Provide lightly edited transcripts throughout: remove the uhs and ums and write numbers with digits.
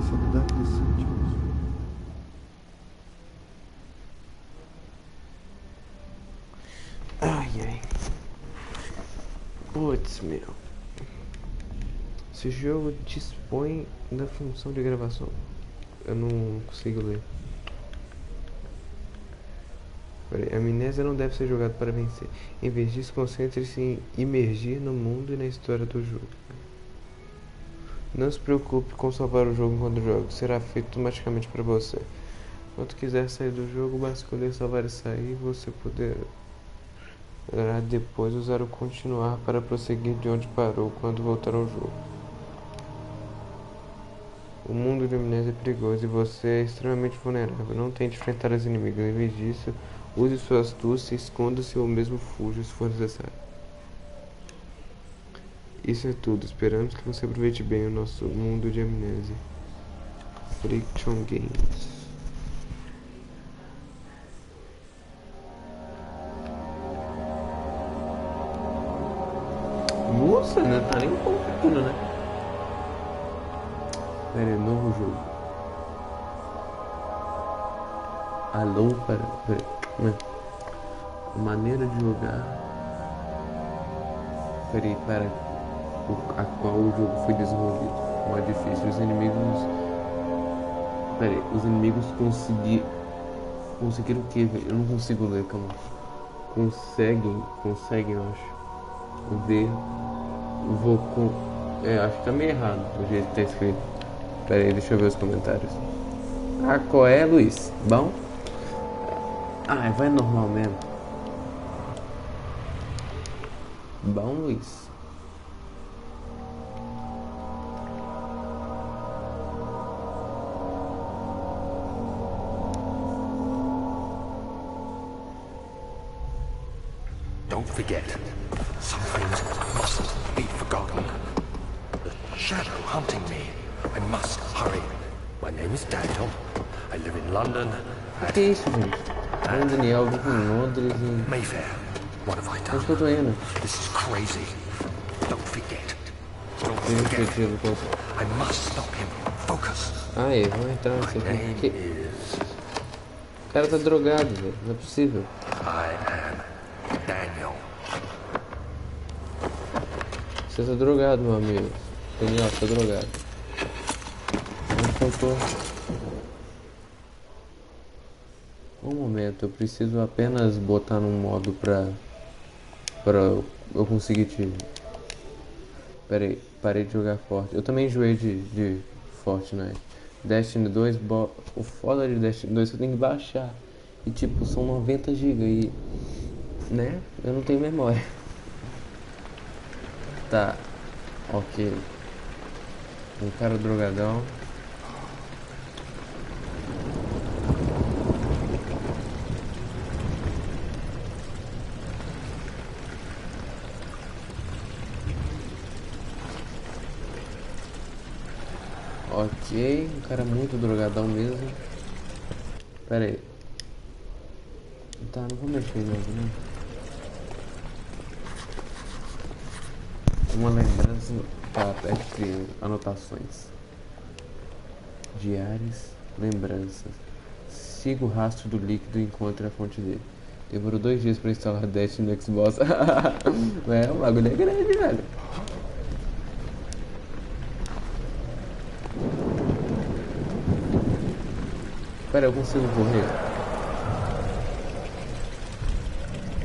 especialidade desse sentido. Ai, ai. Putz, meu. Esse jogo dispõe da função de gravação. Eu não consigo ler. Peraí, Amnésia não deve ser jogado para vencer. Em vez disso, concentre-se em imergir no mundo e na história do jogo. Não se preocupe com salvar o jogo enquanto joga. Será feito automaticamente para você. Quando quiser sair do jogo, basta escolher salvar e sair. Você poderá depois usar o continuar para prosseguir de onde parou quando voltar ao jogo. O mundo de Amnésia é perigoso e você é extremamente vulnerável. Não tente enfrentar os inimigos. Em vez disso, use sua astúcia, esconda-se ou mesmo fuja se for necessário. Isso é tudo. Esperamos que você aproveite bem o nosso mundo de Amnésia. Friction Games. Nossa, não tá nem um pouco pequeno, né? Pera aí, novo jogo. Alô, pera. A maneira de jogar. Peraí, para a qual o jogo foi desenvolvido. Modo difícil. Os inimigos. Peraí, os inimigos conseguiram o que, velho? Eu não consigo ler, calma. Conseguem, eu acho. Ver. Acho que tá meio errado o jeito que tá escrito. Pera aí, deixa eu ver os comentários. Ah, qual é, Luiz? Bom? Ah, vai normal mesmo. Bom, Luiz. Don't forget, some things mustn't be forgotten. The shadow hunting me. I must hurry. My name is Daniel. I live in London. O que é isso, gente? Eu, Daniel, vivo em Londres e... Mayfair. What have I done? Onde que eu tô indo? This is crazy. Don't forget. Don't Tem um forget. objetivo com... I must stop him. Focus. Ah, vamos entrar nesse My name aqui. is... O cara tá drogado, velho. Não é possível. I am Daniel. Você tá drogado, meu amigo. Daniel, você tá drogado. Onde que eu tô? Um momento, eu preciso apenas botar num modo pra eu conseguir te... Pera aí, parei de jogar forte. Eu também enjoei de Fortnite. Destiny 2, o foda de Destiny 2 é que eu tenho que baixar. E tipo, são 90 GB e... Né? Eu não tenho memória. Tá. Ok. Um cara drogadão. Ok, um cara muito drogadão mesmo. Pera aí. Tá, não vou mexer em novo, né? Uma lembrança. Tá, entre anotações. Diários, lembranças. Siga o rastro do líquido e encontre a fonte dele. Demorou 2 dias pra instalar Destiny no Xbox. O bagulho é grande, velho. Pera, eu consigo correr?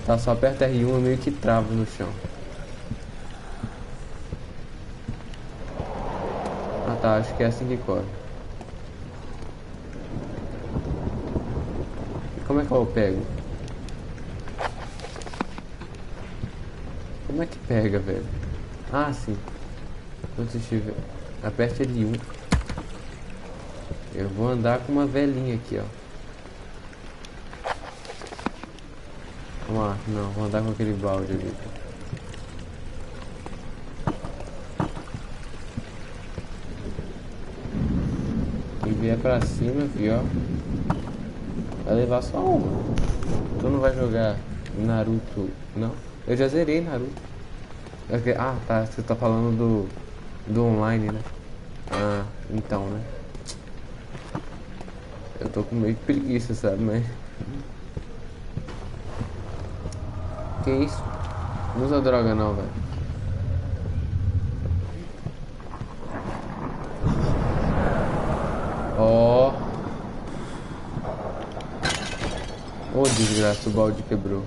Tá, só aperta R1 eu meio que travo no chão. Ah tá, acho que é assim que corre. E como é que eu pego? Como é que pega, velho? Ah, sim. Quando você estiver... Aperte L1. Eu vou andar com uma velhinha aqui, ó. Vamos lá, não, vou andar com aquele balde ali. E vier pra cima, filho, ó. Vai levar só uma. Tu não vai jogar Naruto, não? Eu já zerei Naruto. Ah, tá, você tá falando do online, né? Ah, então, né? Eu tô com meio de preguiça, sabe? Mas. Que isso? Não usa droga não, velho. Ó. Ô desgraça, o balde quebrou.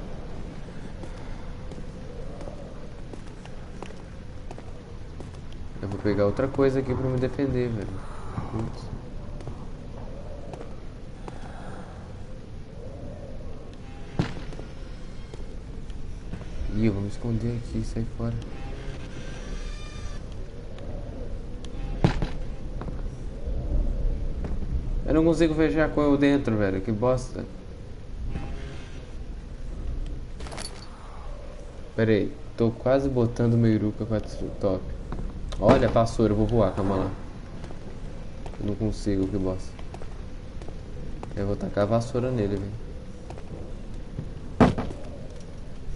Eu vou pegar outra coisa aqui pra me defender, velho. Putz. Ih, eu vou me esconder aqui e sair fora. Eu não consigo fechar com eu dentro, velho. Que bosta. Pera aí. Tô quase botando meu Iruka 4 top. Olha a vassoura, eu vou voar, calma lá. Eu não consigo, que bosta. Eu vou tacar a vassoura nele, velho.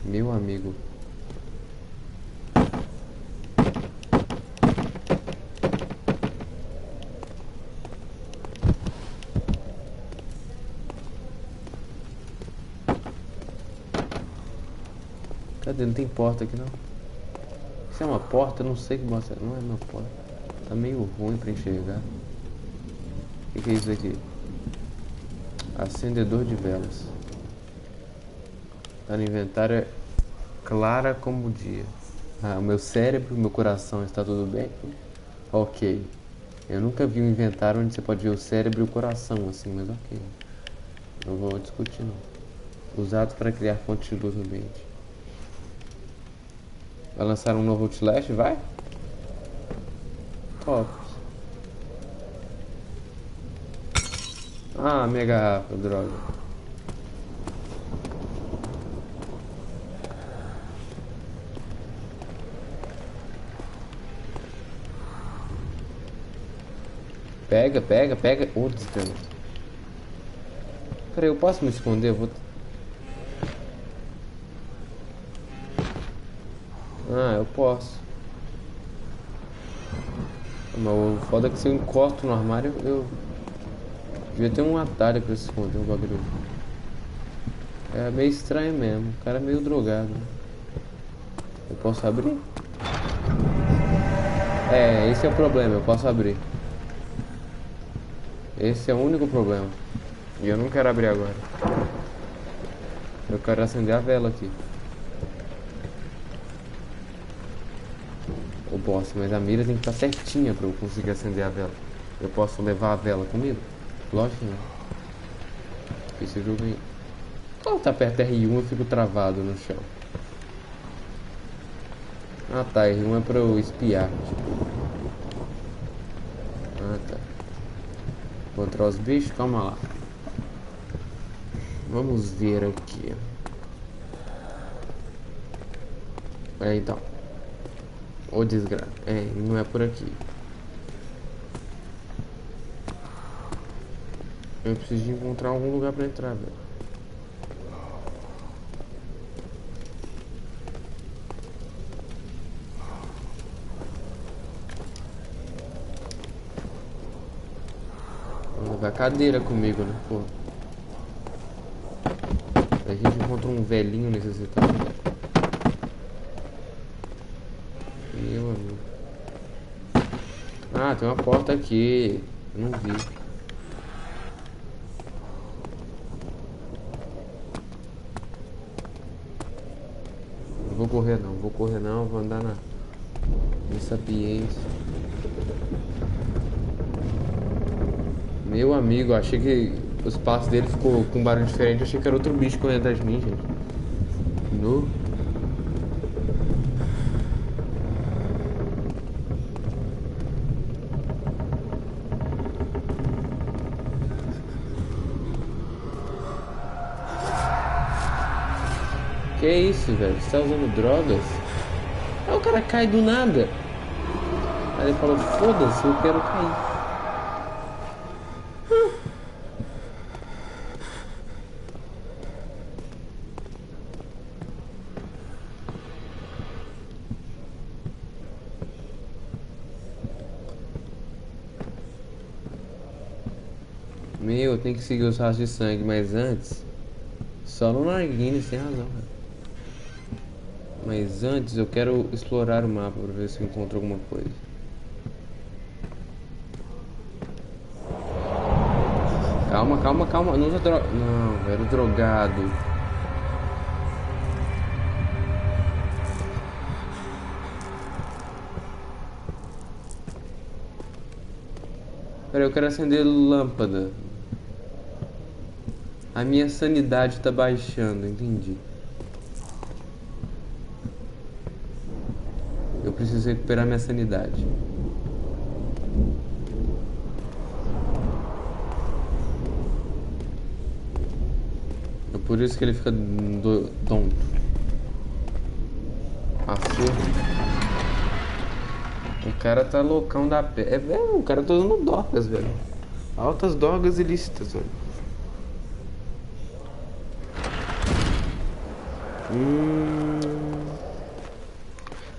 Meu amigo. Cadê? Não tem porta aqui não. Isso é uma porta? Eu não sei que bosta é. Não é uma porta. Tá meio ruim pra enxergar. O que é isso aqui? Acendedor de velas. Tá no inventário, é clara como o dia. Ah, o meu cérebro, meu coração, está tudo bem? Ok. Eu nunca vi um inventário onde você pode ver o cérebro e o coração assim, mas ok. Não vou discutir não. Usado para criar fontes de luz no ambiente. Vai lançar um novo Outlast? Vai? Top. Ah, minha garrafa, droga. Pega, pega, pega. Ô, desgraça. Peraí, eu posso me esconder? Eu vou... Ah, eu posso. Mas o foda é que se eu encosto no armário, eu... Devia ter um atalho pra se esconder um bagulho. É meio estranho mesmo. O cara é meio drogado. Eu posso abrir? É, esse é o problema. Eu posso abrir. Esse é o único problema. E eu não quero abrir agora. Eu quero acender a vela aqui. Eu posso, mas a mira tem que estar certinha pra eu conseguir acender a vela. Eu posso levar a vela comigo? Lógico que não. Esse jogo aí. Quando tá perto R1 eu fico travado no chão. Ah tá, R1 é pra eu espiar. Tipo. Ah tá. Encontrar os bichos? Calma lá. Vamos ver aqui. É, então. Ô desgraça. É, não é por aqui. Eu preciso de encontrar algum lugar pra entrar, velho. Vou levar a cadeira comigo, né? Pô. A gente encontra um velhinho necessitado. Meu amigo. Ah, tem uma porta aqui. Eu não vi. Não vou correr não, vou correr não, vou andar na sapiência. Meu amigo, achei que o espaço dele ficou com um barulho diferente, achei que era outro bicho correndo atrás de mim, gente. No. Que isso, velho? Você tá usando drogas? Aí o cara cai do nada. Aí ele falou, foda-se, eu quero cair. Meu, tem que seguir os rastros de sangue, mas antes... Só no narguile, sem razão, cara. Mas antes eu quero explorar o mapa pra ver se eu encontro alguma coisa. Calma, calma, calma. Não usa droga. Não, era o drogado. Pera, eu quero acender lâmpada. A minha sanidade tá baixando, entendi. Eu preciso recuperar minha sanidade. É por isso que ele fica tonto. Passou. O cara tá loucão da pé. É, velho, o cara tá usando drogas, velho. Altas drogas ilícitas, velho.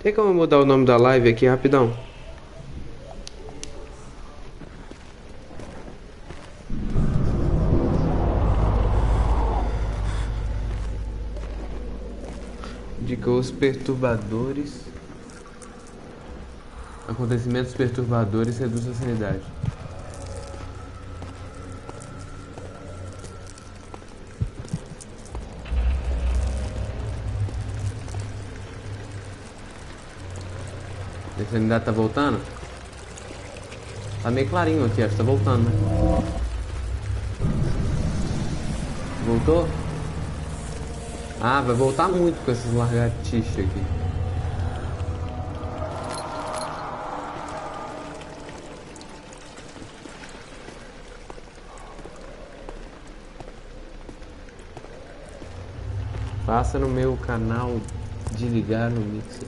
Tem como mudar o nome da live aqui rapidão? Diga os perturbadores. Acontecimentos perturbadores reduzem a sanidade. A sanidade tá voltando? Tá meio clarinho aqui, acho que tá voltando, né? Voltou? Ah, vai voltar muito com esses lagartixas aqui. Passa no meu canal de ligar no mixer.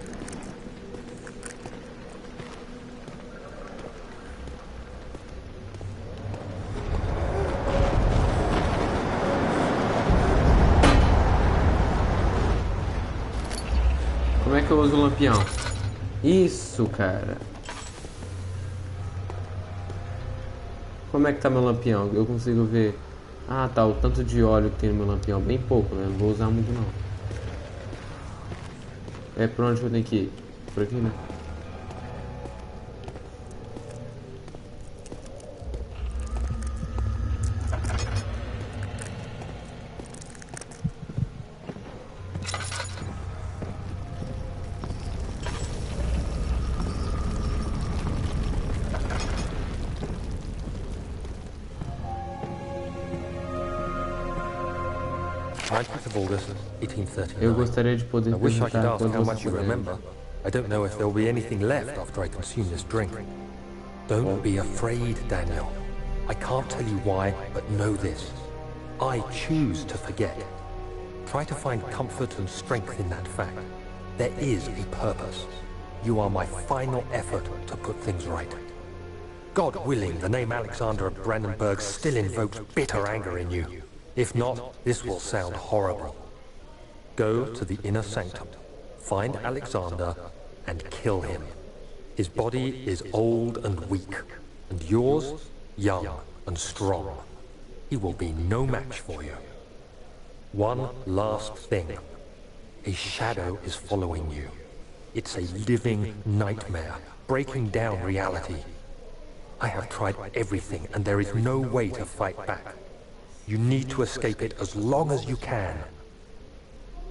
Como é que eu uso o lampião? Isso, cara. Como é que tá meu lampião? Eu consigo ver. Ah, tá. O tanto de óleo que tem no meu lampião. Bem pouco, né? Não vou usar muito, não. É por onde eu tenho que ir? Por aqui, né? Eu gostaria de poder perguntar quanto você lembra. I don't know if there'll be anything left after I consume this drink. Don't be afraid, Daniel. I can't tell you why, but know this. I choose to forget. Try to find comfort and strength in that fact. There is a purpose. You are my final effort to put things right. God willing, the name Alexander of Brandenburg still invokes bitter anger in you. If not, this will sound horrible. Go to the inner sanctum, find Alexander, and kill him. His body is old and weak, and yours, young and strong. He will be no match for you. One last thing. A shadow is following you. It's a living nightmare, breaking down reality. I have tried everything, and there is no way to fight back. You need to escape it as long as you can.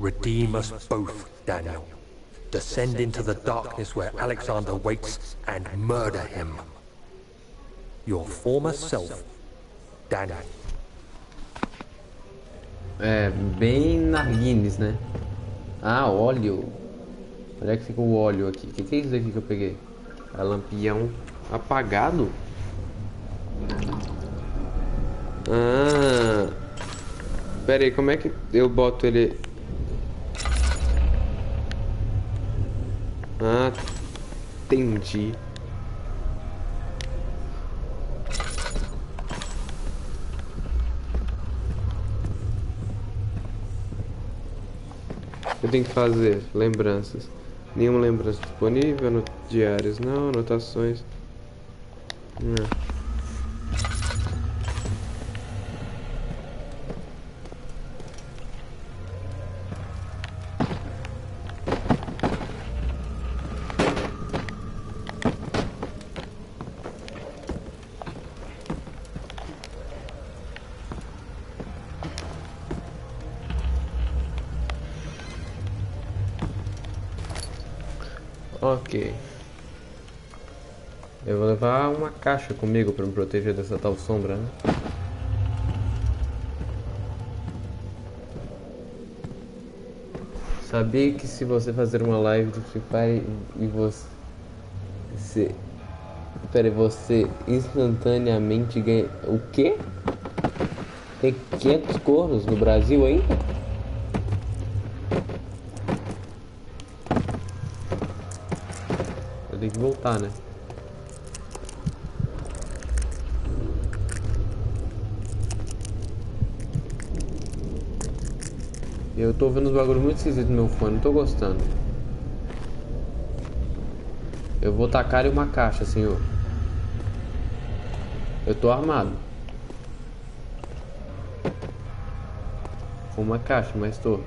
Redeem us both, Daniel. Descend into the darkness where Alexander waits and murder him. Your former self, Daniel. É, bem narguines, né? Ah, óleo. Onde é que fica o óleo aqui? O que é isso aqui que eu peguei? É lampião apagado? Ah. Pera aí, como é que eu boto ele? Ah, entendi. Eu tenho que fazer lembranças. Nenhuma lembrança disponível. Diários não, anotações. Não. Ok. Eu vou levar uma caixa comigo pra me proteger dessa tal sombra, né? Sabia que se você fazer uma live do Free Fire e você... Pera aí, você instantaneamente ganha... O quê? Tem 500 cornos no Brasil ainda? Eu tenho que voltar, né? Eu tô vendo uns bagulho muito esquisito no meu fone, não tô gostando. Eu vou tacar em uma caixa, senhor. Eu tô armado. Com uma caixa, mas tô.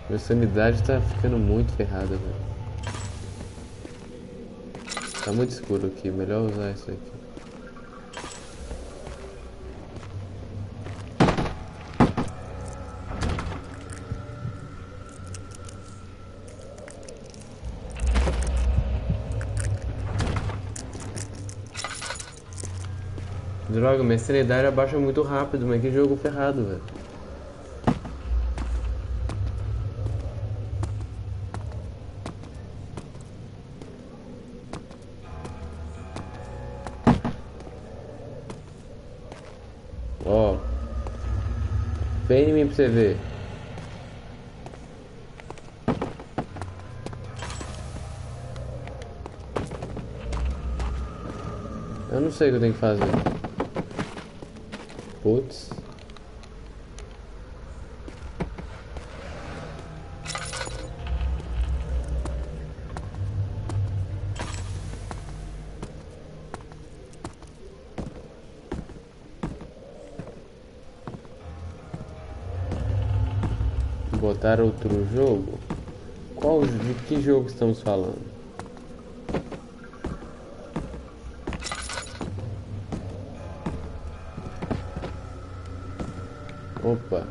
Minha sanidade tá ficando muito ferrada, velho. Tá muito escuro aqui, melhor usar isso aqui. Droga, minha sanidade abaixa muito rápido, mas que jogo ferrado, velho. Ó. Vem em mim pra você ver. Eu não sei o que eu tenho que fazer. Putz. Botar outro jogo? De que jogo estamos falando? Opa.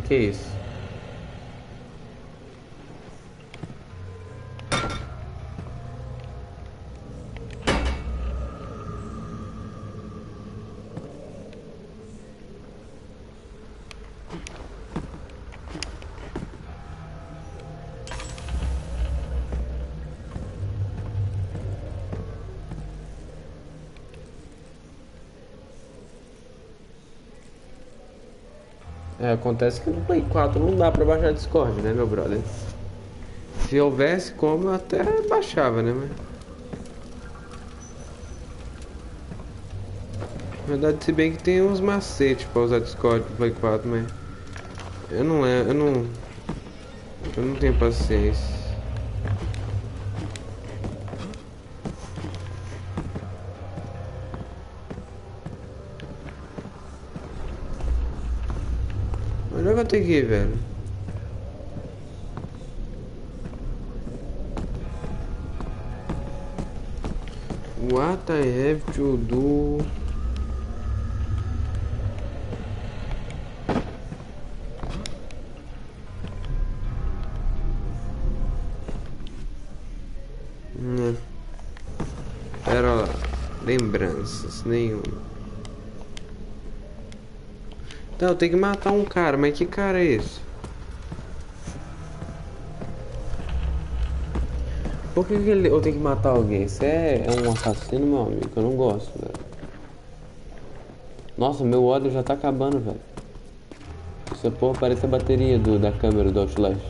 Que é isso? É, acontece que no Play 4 não dá pra baixar Discord, né, meu brother? Se houvesse como, eu até baixava, né, mas... Na verdade, se bem que tem uns macetes pra usar Discord no Play 4, mas... Eu não tenho paciência. Onde é que eu tenho que ir, velho? What I have to do? Pera lá. Lembranças, nenhuma. Então, eu tenho que matar um cara, mas que cara é esse? Por que eu tenho que matar alguém? Você é um assassino, meu amigo? Eu não gosto, velho. Nossa, meu óleo já tá acabando, velho. Essa porra parece a bateria da câmera do Outlast.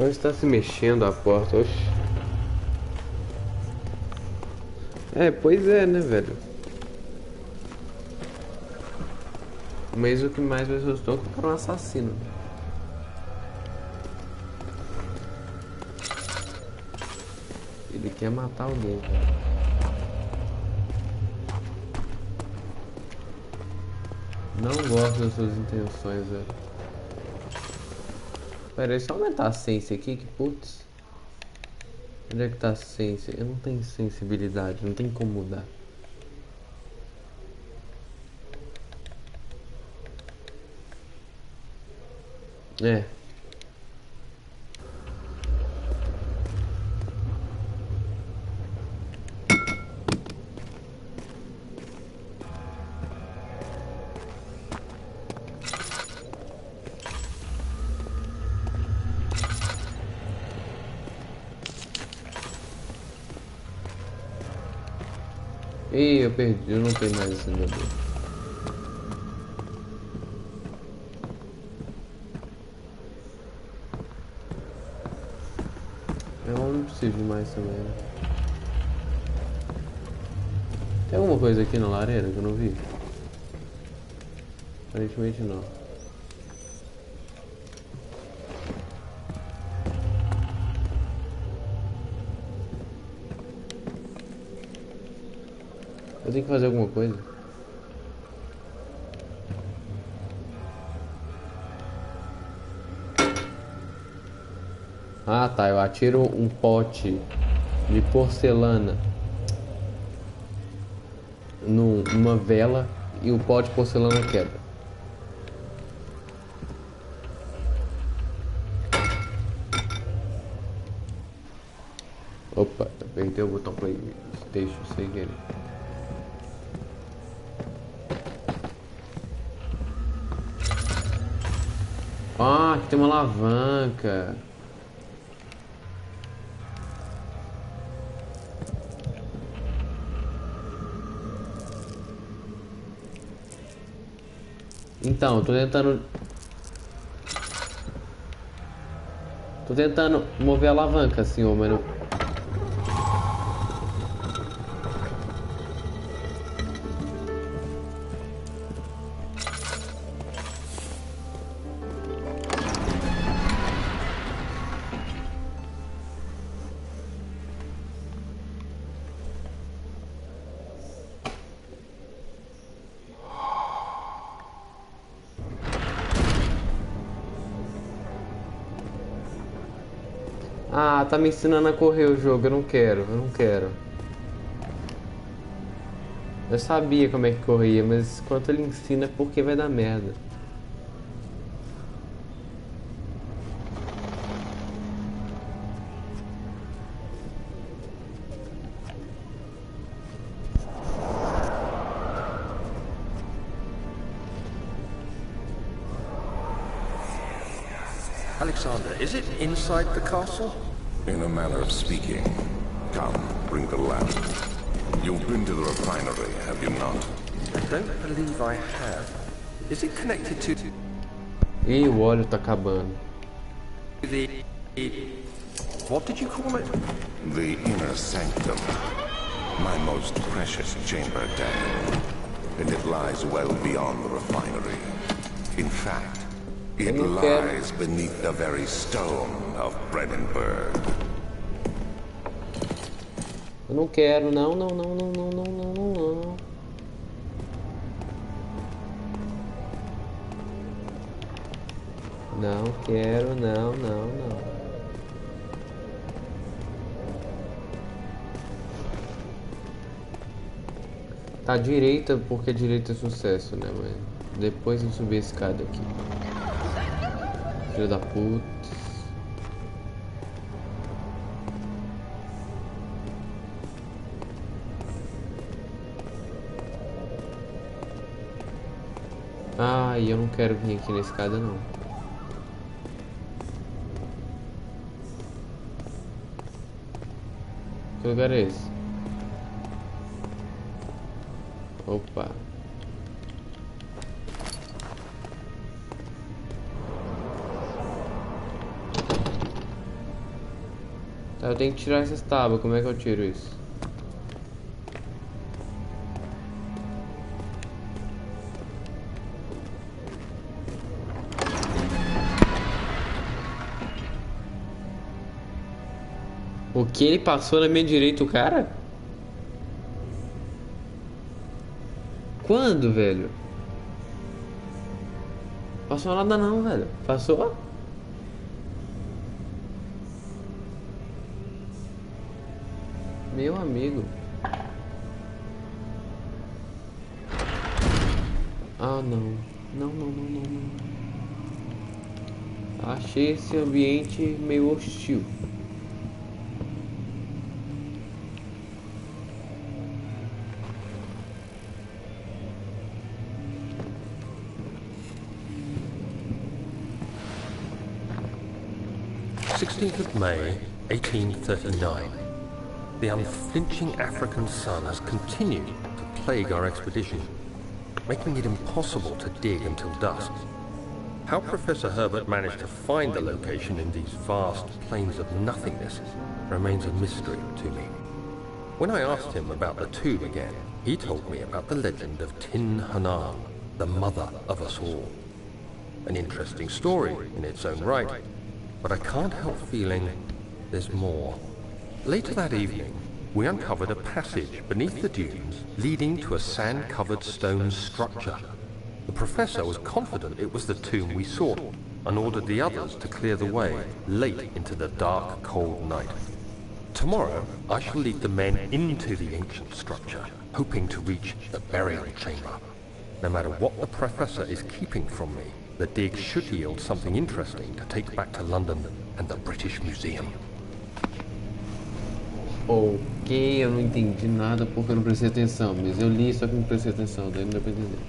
Ela está se mexendo a porta, oxe. É, pois é, né, velho? Mas o que mais me assustou é que era um assassino. Ele quer matar alguém, velho. Não gosto das suas intenções, velho. Pera aí, só aumentar a sense aqui, que putz. Onde é que tá a sense? Eu não tenho sensibilidade, não tem como mudar. É. Ih, eu perdi, eu não tenho mais acendedor. Eu não preciso de mais também, né? Tem alguma coisa aqui na lareira que eu não vi? Aparentemente não. Eu tenho que fazer alguma coisa. Ah tá, eu atiro um pote de porcelana numa vela e o pote de porcelana quebra. Opa, apertei o botão PlayStation sem querer. Ah, aqui tem uma alavanca. Então, eu tô tentando. Tô tentando mover a alavanca, senhor, mas não. Ah, tá me ensinando a correr o jogo. Eu não quero, eu não quero. Eu sabia como é que corria, mas quando ele ensina é porque vai dar merda. Alexander, is it inside the castle? In a manner of speaking. Come, bring the lamp. You've been to the refinery, have you not? I don't believe I have. Is it connected to Ih, o óleo tá acabando. the... What did you call it? The inner sanctum. My most precious chamber, Daniel. And it lies well beyond the refinery. In fact, it lies beneath the very stone of Brennenburg. Eu não quero, não, não, não, não, não, não, não, não, não. Não quero, não, não, não. Tá à direita porque a direita é sucesso, né, mas depois eu subir a escada aqui. Filho da puta. Ai, eu não quero vir aqui na escada, não. Que lugar é esse? Opa. Eu tenho que tirar essas tábuas, como é que eu tiro isso? O que ele passou na minha direita, o cara? Quando, velho? Passou nada não, velho. Passou? Meu amigo. Ah, não. Não, não, não, não, não. Achei esse ambiente meio hostil. May 1839. The unflinching African sun has continued to plague our expedition, making it impossible to dig until dusk. How Professor Herbert managed to find the location in these vast plains of nothingness remains a mystery to me. When I asked him about the tomb again, he told me about the legend of Tin Hanan, the mother of us all. An interesting story in its own right, but I can't help feeling there's more. Later that evening, we uncovered a passage beneath the dunes leading to a sand-covered stone structure. The professor was confident it was the tomb we sought and ordered the others to clear the way late into the dark, cold night. Tomorrow, I shall lead the men into the ancient structure, hoping to reach the burial chamber. No matter what the professor is keeping from me, the dig should yield something interesting to take back to London and the British Museum. Ok, eu não entendi nada porque eu não prestei atenção, mas eu li só que não prestei atenção, daí não deu pra entender.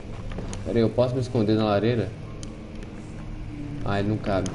Pera aí, eu posso me esconder na lareira? Ah, ele não cabe.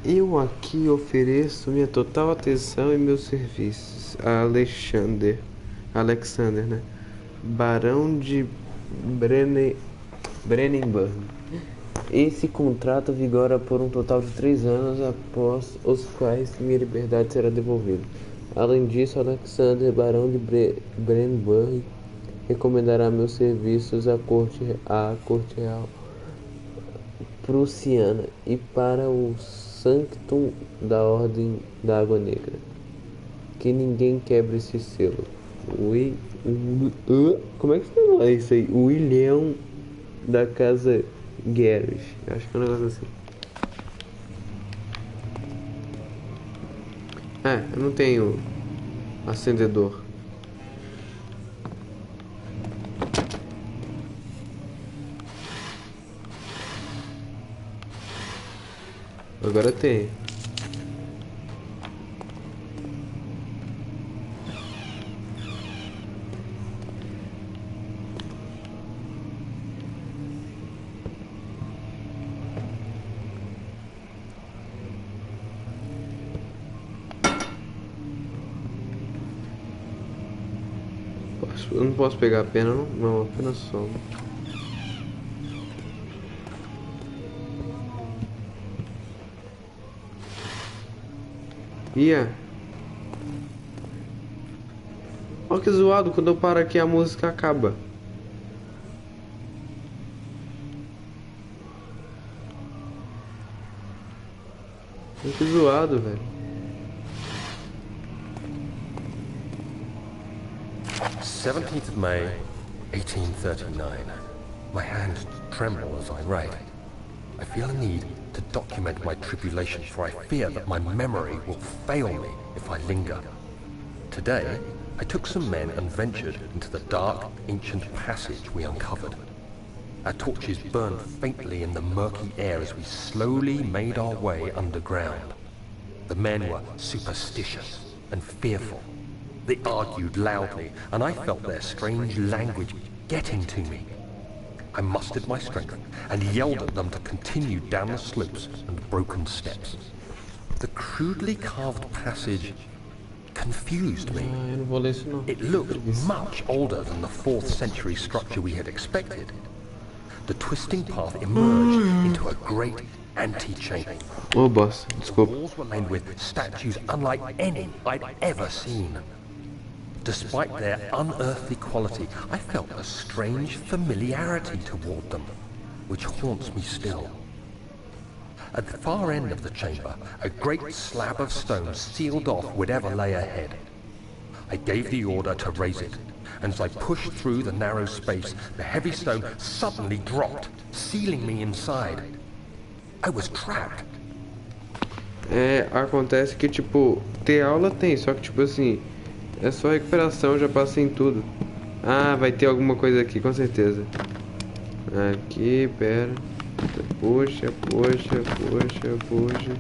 Eu aqui ofereço minha total atenção e meus serviços a Alexander, né? Barão de Brennenburg. Esse contrato vigora por um total de 3 anos, após os quais minha liberdade será devolvida. Além disso, Alexander, Barão de Brennenburg, recomendará meus serviços à corte real prussiana e para o Sanctum da Ordem da Água Negra. Que ninguém quebre esse selo. Como é que se fala isso aí? William da Casa Garrish. Acho que é um negócio assim. Eu não tenho acendedor. Agora tem. Eu não posso pegar a pena, não? Não, apenas só. Olha que zoado, quando eu paro aqui a música acaba. Olha que zoado, velho. 17th of May, 1839. My hands tremble as I write. I feel a need to document my tribulations, for I fear that my memory will fail me if I linger. Today, I took some men and ventured into the dark, ancient passage we uncovered. Our torches burned faintly in the murky air as we slowly made our way underground. The men were superstitious and fearful. They argued loudly, and I felt their strange language getting to me. I mustered my strength and yelled at them to continue down the slopes and broken steps. The crudely carved passage confused me. Eu não vou ler isso não. It looked much older than the 4th century structure we had expected. The twisting path emerged into a great antechamber. Ô, boss, The desculpa. walls were lined with statues unlike any I'd ever seen. Despite their unearthly quality, I felt a strange familiarity toward them, which haunts me still. At the far end of the chamber, a great slab of stone sealed off whatever lay ahead. I gave the order to raise it, and as I pushed through the narrow space, the heavy stone suddenly dropped, sealing me inside. I was trapped. É, acontece que, tipo, ter aula tem, só que, tipo assim, é só recuperação, já passei em tudo. Ah, vai ter alguma coisa aqui, com certeza. Aqui, pera. Puxa, puxa, puxa, puxa.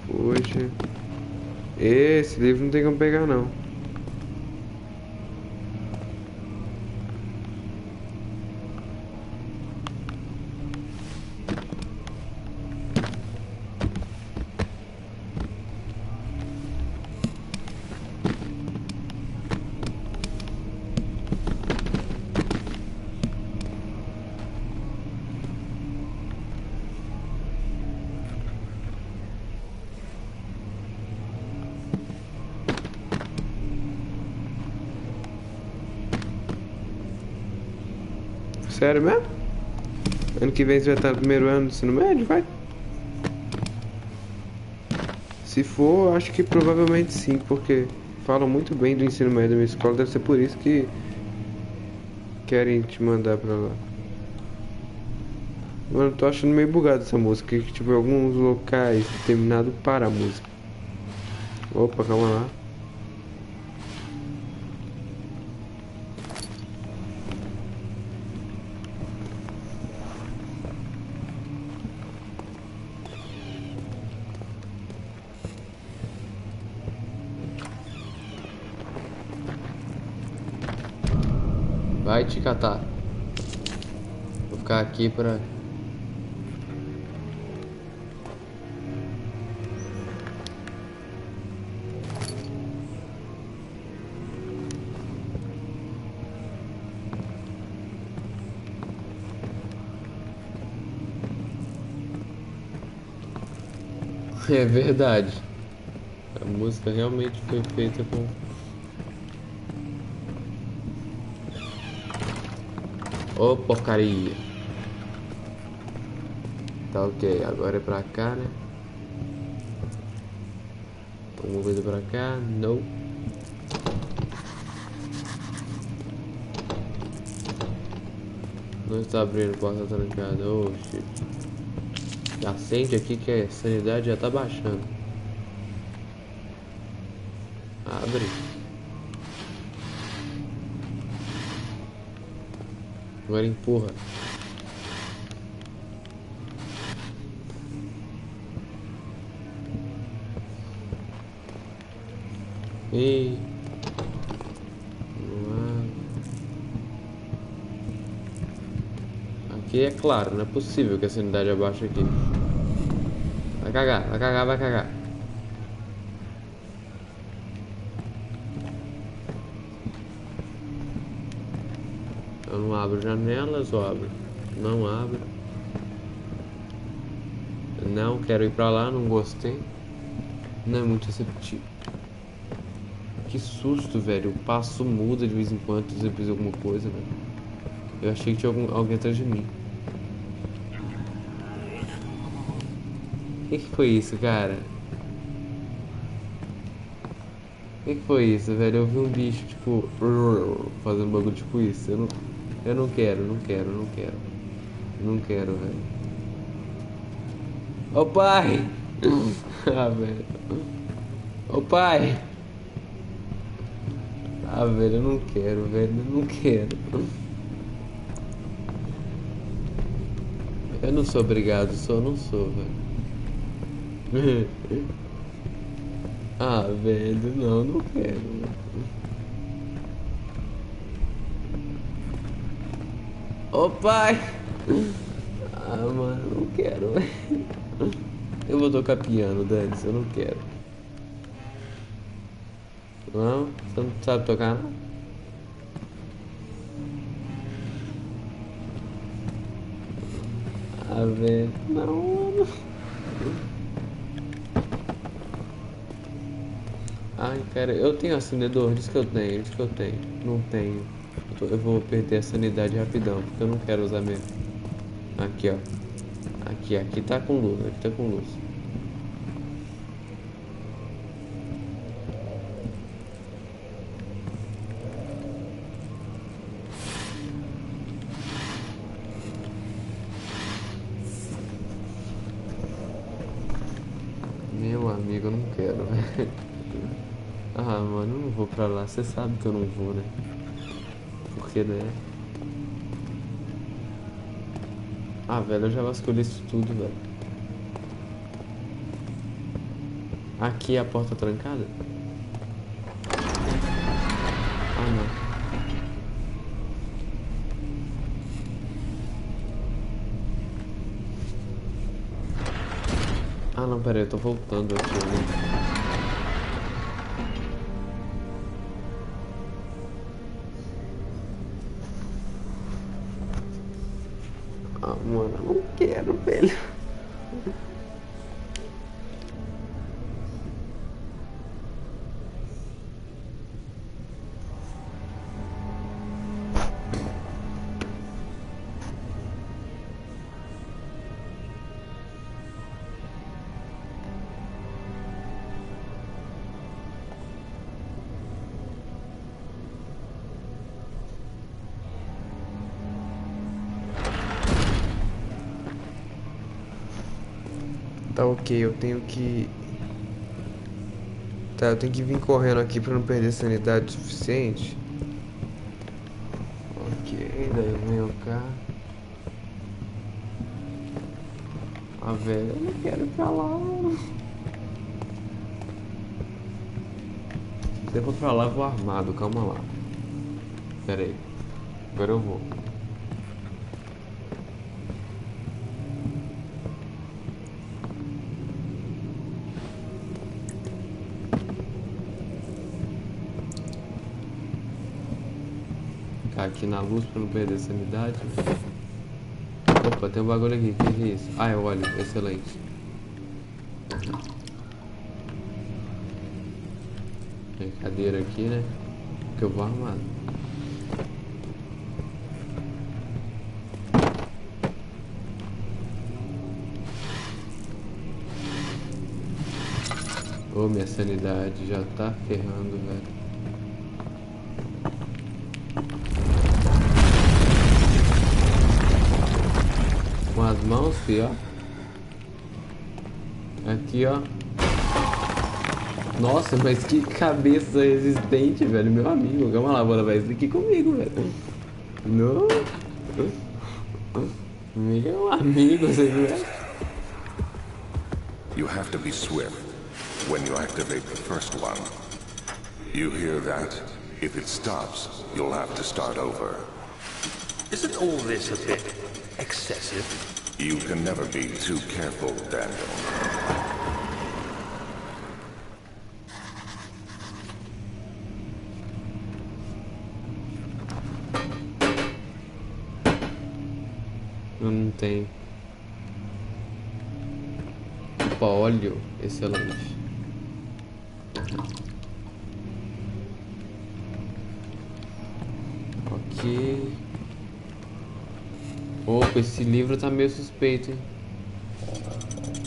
Puxa. Esse livro não tem como pegar, não. Sério mesmo? Ano que vem você vai estar no primeiro ano do ensino médio, vai? Se for, acho que provavelmente sim, porque falam muito bem do ensino médio da minha escola, deve ser por isso que querem te mandar pra lá. Mano, eu tô achando meio bugado essa música, que tipo, em alguns locais determinado para a música. Opa, calma lá. Vai te catar. Vou ficar aqui pra... É verdade. A música realmente foi feita com... Ô, porcaria. Tá ok, agora é pra cá, né? Alguma coisa pra cá? Não. Não está abrindo, porta trancada. Oh, shit. Acende aqui que a sanidade já tá baixando. Abre. Agora empurra. E aqui é claro, não é possível que a sanidade abaixe aqui. Vai cagar, vai cagar, vai cagar. Eu não abro janelas, ou abro? Não abro. Não quero ir pra lá, não gostei. Não é muito receptivo. Que susto, velho. O passo muda de vez em quando se você fez alguma coisa, velho. Eu achei que tinha alguém atrás de mim. O que foi isso, cara? O que foi isso, velho? Eu vi um bicho, tipo, fazendo bagulho tipo isso. Eu não quero, não quero, não quero. Não quero, velho. Ô pai! Ah, velho. Ô pai! Ah, velho, eu não quero, velho, eu não quero. Eu não sou obrigado, só não sou, velho. Ah, velho, não, não quero. Ô pai! Ah, mano, não quero, velho. Eu vou tocar piano, Dani, eu não quero. Não? Você não sabe tocar, não? Ah, velho, não, mano. Ai, cara, eu tenho acendedor, diz que eu tenho, diz que eu tenho. Não tenho. Eu vou perder a sanidade rapidão, porque eu não quero usar mesmo. Aqui, ó. Aqui tá com luz, aqui tá com luz. Meu amigo, eu não quero, velho. Ah, mano, eu não vou pra lá, você sabe que eu não vou, né? Porque, né? Ah, velho, eu já vasculhei isso tudo, velho. Aqui é a porta trancada? Ah, não. Ah, não, pera aí, eu tô voltando aqui, né? Ah, mano, eu não quero, velho. Tá ok, eu tenho que... Tá, eu tenho que vir correndo aqui pra não perder sanidade suficiente. Ok, daí eu venho cá. Ah, velho, eu não quero ir pra lá. Se eu for pra lá, eu vou armado, calma lá. Pera aí. Agora eu vou. Ficar aqui na luz pra não perder sanidade. Opa, tem um bagulho aqui, que é isso? Ah, é óleo, excelente. Tem cadeira aqui, né? Que eu vou armado. Ô, minha sanidade já tá ferrando, velho. Com as mãos, filho, ó. Aqui, ó. Nossa, mas que cabeça resistente, velho. Meu amigo, calma lá, bora levar isso aqui comigo, velho. Não. Meu amigo, você viu essa? You have to be swift when you activate the first one. You hear that? If it stops, you'll have to start over. Isn't all this a bit excessive? You can never be too careful, Daniel. Eu não tenho. Opa, óleo, excelente. Ok. Opa, esse livro tá meio suspeito, hein?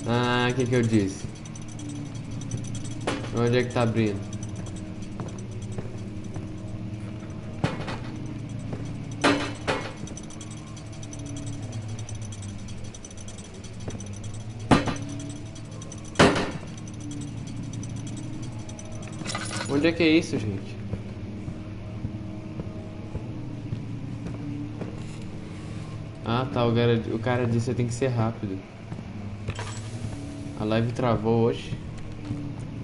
Ah, o que eu disse? Onde é que tá abrindo? Onde é que é isso, gente? Ah, tá, o cara disse que tem que ser rápido. A live travou hoje.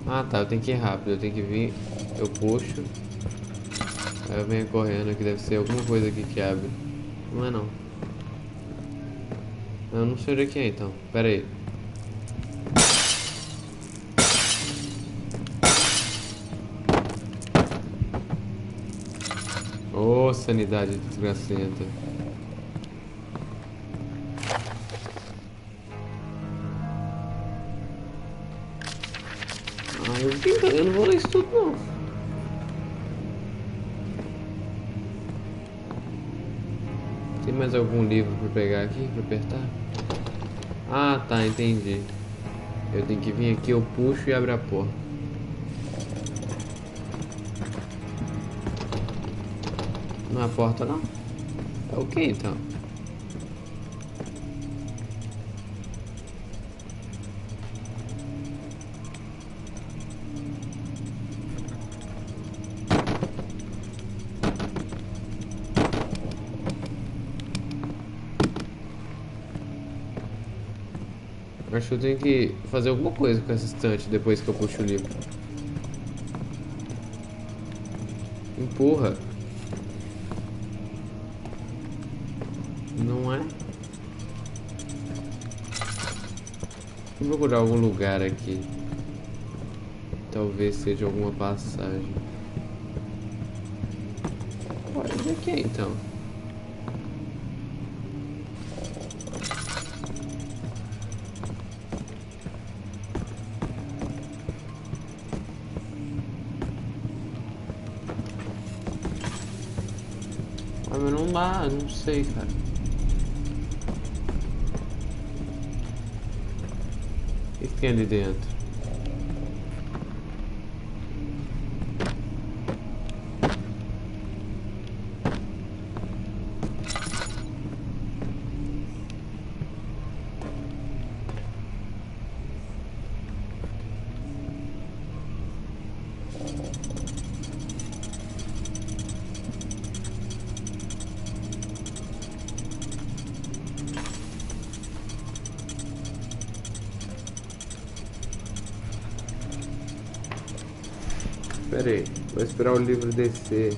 Ah, tá, eu tenho que ir rápido, eu tenho que vir, eu puxo. Aí eu venho correndo aqui, deve ser alguma coisa aqui que abre. Não é não. Eu não sei onde é que é então, pera aí. Ô, sanidade desgracenta. Ah, eu não vou ler isso tudo não. Tem mais algum livro pra pegar aqui, pra apertar? Ah, tá, entendi. Eu tenho que vir aqui, eu puxo e abro a porta. Não é a porta não? É o que então? Acho que eu tenho que fazer alguma coisa com essa estante depois que eu puxo o livro. Empurra. Não é? Vou procurar algum lugar aqui. Talvez seja alguma passagem. Olha, onde é que é então? Ah, mas não dá, não sei, cara. O que tem ali dentro? Pera aí, vou esperar o livro descer.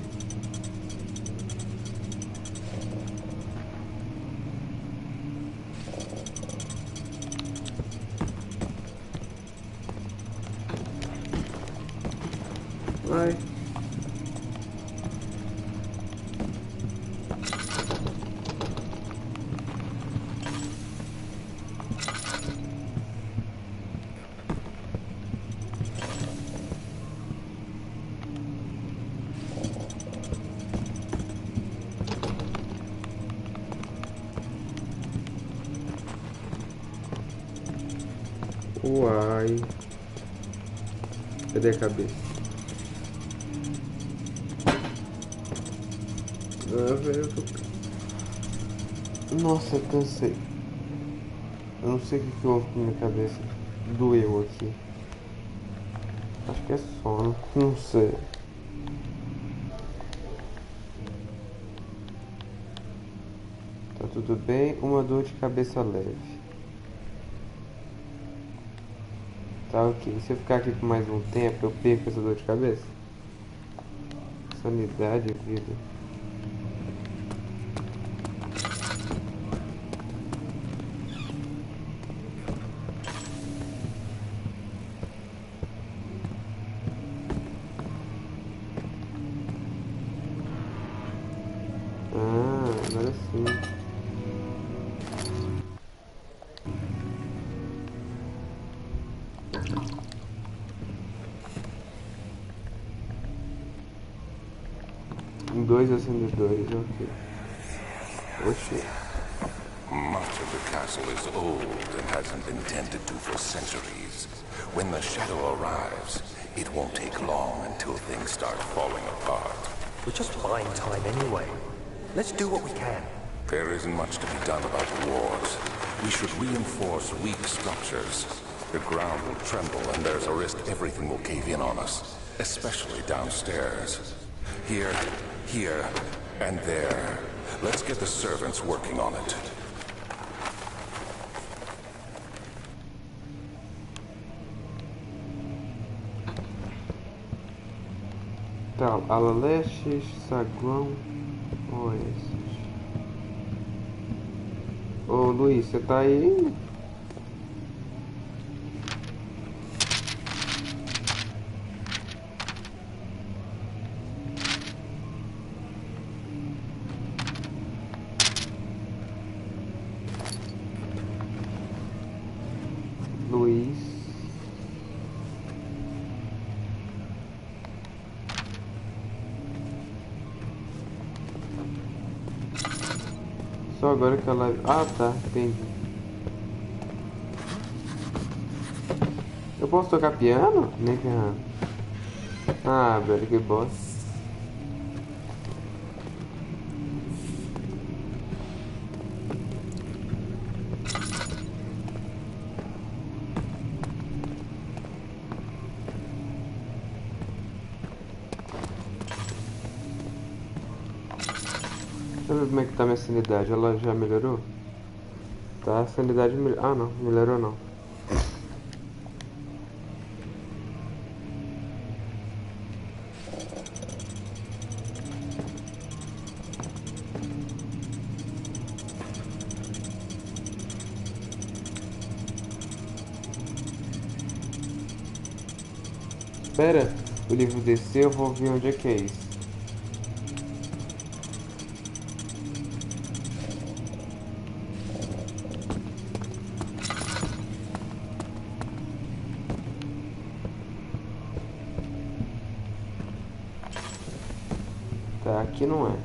Ai. Uai. Cadê a cabeça? Ah, velho, eu tô... Nossa, eu cansei. Eu não sei o que houve com minha cabeça. Doeu aqui. Acho que é sono. Não sei. Tá tudo bem. Uma dor de cabeça leve. Tá ok. Se eu ficar aqui por mais um tempo, eu perco essa dor de cabeça? Sanidade, vida. Ah, agora sim. Dois acendo dois, ok. Oxi. Much of the castle is old and hasn't been tended to for centuries. When the shadow arrives, it won't take long until things start falling apart. We're just buying time anyway. Let's do what we can. There isn't much to be done about the walls. We should reinforce weak structures. The ground will tremble and there's a risk everything will cave in on us, especially downstairs. Here, And there. Let's get the servants working on it. Tá, ala leste, saguão, oeste. Ô Luiz, você tá aí? Luiz. Só agora que ela... Ah, tá, entendi. Eu posso tocar piano? Nem ferrando. Ah, velho, que bosta. Deixa eu ver como é que tá minha sanidade. Ela já melhorou? Tá, a sanidade... Ah, não. Melhorou não. Espera, o livro descer, eu vou ver onde é que é isso. Tá, aqui não é.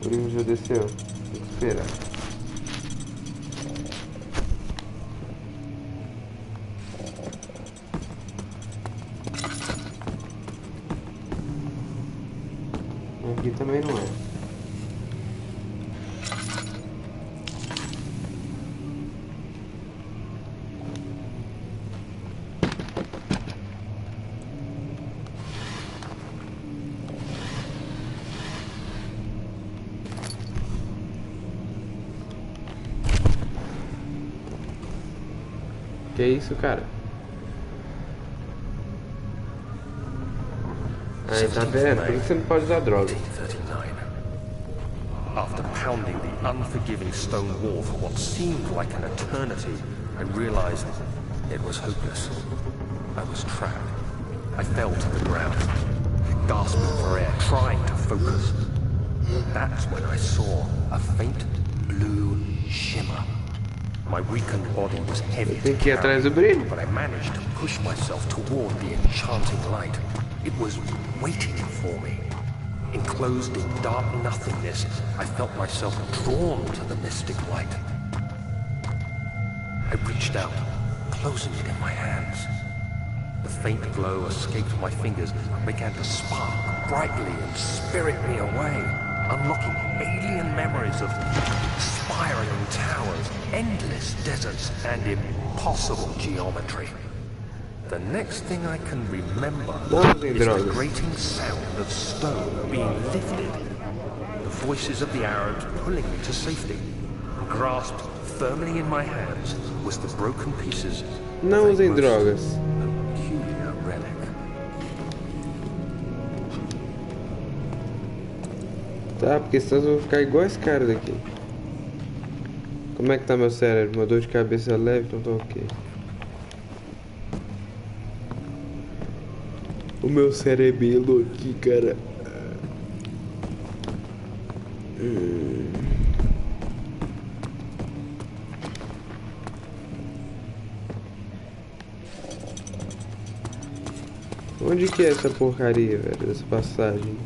O livro já desceu. Tem que esperar. Aqui também não é. Que isso, cara? Aí, tá vendo? Por que você não pode usar droga? 1839. After pounding the unforgiving stone wall for what seemed like an eternity, I realized it was hopeless. I was trapped. I fell to the ground, gasping for air, trying to focus. That's when I saw a faint blue shimmer. My weakened body was heavy to Tem que ir atrás do carry, brilho. but I managed to push myself toward the enchanting light. It was waiting for me. Enclosed in dark nothingness, I felt myself drawn to the mystic light. I reached out, closing it in my hands. The faint glow escaped my fingers and began to spark brightly and spirit me away, unlocking alien memories of spiraling towers, endless deserts, and impossible geometry. The next thing I can remember is the grating sound of stone being lifted, the voices of the Arabs pulling me to safety. Grasped firmly in my hands was the broken pieces Não usem drogas. a peculiar relic. Tá, porque senão eu vou ficar igual esse cara daqui. Como é que tá meu cérebro? Uma dor de cabeça leve, então tá ok. O meu cerebelo aqui, cara. Onde que é essa porcaria, velho? Essa passagem?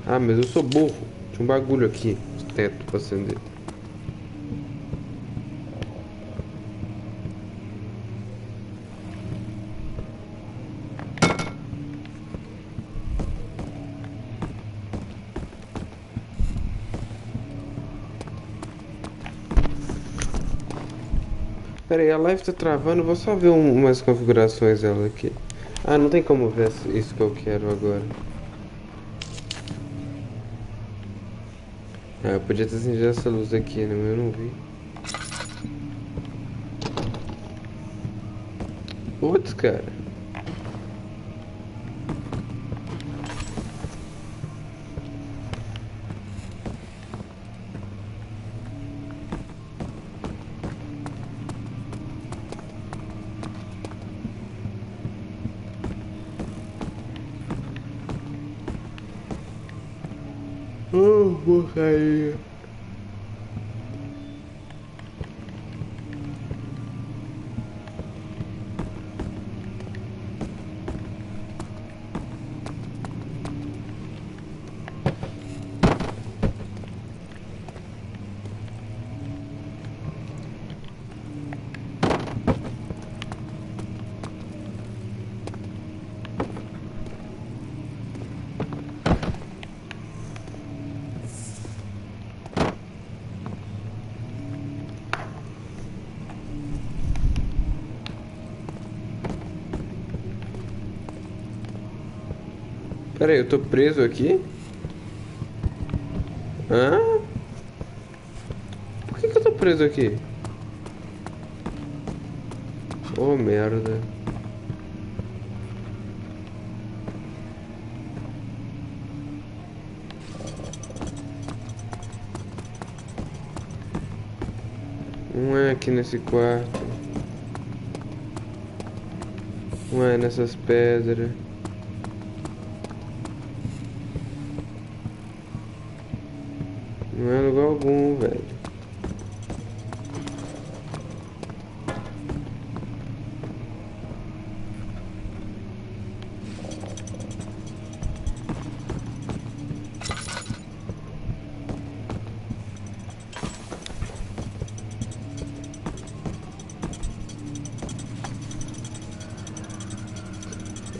Ah, mas eu sou burro. Tinha um bagulho aqui no teto pra acender. Pera aí, a live tá travando. Vou só ver umas configurações dela aqui. Ah, não tem como ver isso que eu quero agora. Ah, eu podia ter acendido essa luz aqui, né? Mas eu não vi. Putz, cara. Vou sair. Pera aí, eu tô preso aqui? Hã? Por que eu tô preso aqui? Oh, merda. Não é aqui nesse quarto. Não é nessas pedras. Não é lugar algum, velho.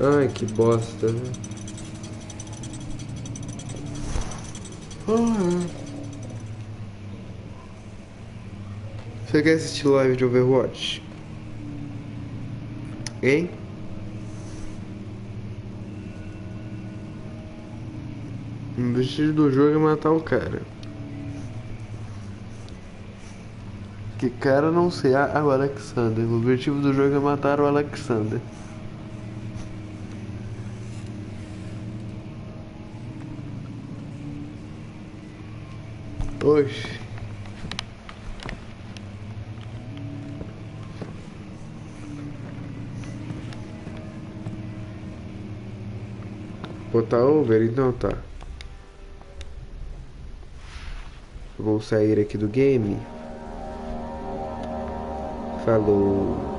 Ai, que bosta, né? Você quer assistir live de Overwatch? Hein? O objetivo do jogo é matar o cara. Que cara não sei, o Alexander. O objetivo do jogo é matar o Alexander. Oxe. Botar over? Então tá. Vou sair aqui do game. Falou.